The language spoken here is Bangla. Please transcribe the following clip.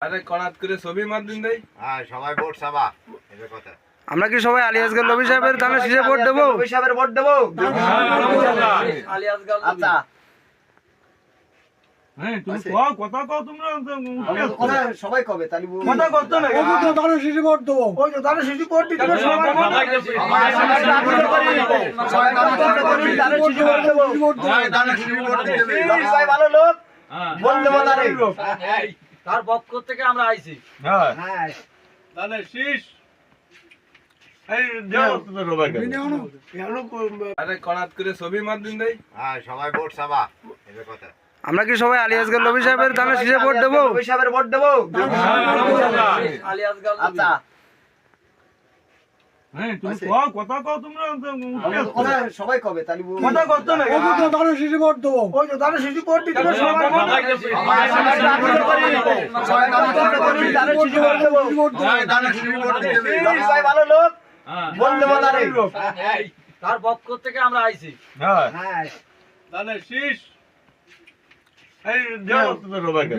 আরে কনাত করে ছবি মার দিন দেই। হ্যাঁ সবাই ভোট চাবা এই কথা। আমরা কি সবাই আলিয়াসগঞ্জ লবি সাহেবের ধানের শীষে ভোট দেবো? লবি সাহেবের ভোট দেবো। আচ্ছা হ্যাঁ তুমি কও কথা কও তোমরা কথা সবাই কবে তালি কথা করতে না। ওই তো ধানের শীষে ভোট দেবো। ওই তো ধানের শীষে ভোট দিতে হবে সবাই সবাই ধানের শীষে ভোট দেবো। হ্যাঁ ধানের শীষে ভোট দিতে হবে। লবি ভাই ভালো লোক ভোট দেবো তারে। তার পক্ষ থেকে আমরা আইছি। হ্যাঁ হ্যাঁ তাহলে শীষ এই দেও তো রবাকে। আরে কনাত করে ছবি মার দিন দেই। হ্যাঁ সবাই ভোট চাবা এই কথা। আমরা কি সবাই আলিয়াসগঞ্জ লবি সাহেবের ধানের শীষে ভোট দেবো? লবি সাহেবের ভোট দেবো। আচ্ছা হ্যাঁ তুমি কও কথা কও তোমরা কথা সবাই কবে তালি কথা করতে না। ওই তো ধানের শীষে ভোট দেবো। ওই তো ধানের শীষে ভোট দিতে হবে সবাই ধানের শীষে ভোট দেবো। হ্যাঁ ধানের শীষে ভোট দিতে হবে। লবি ভাই ভালো লোক ভোট দেবো তারে। তার পক্ষ থেকে আমরা আইছি। হ্যাঁ হ্যাঁ তাহলে শীষ এই দেও তো রবাকে।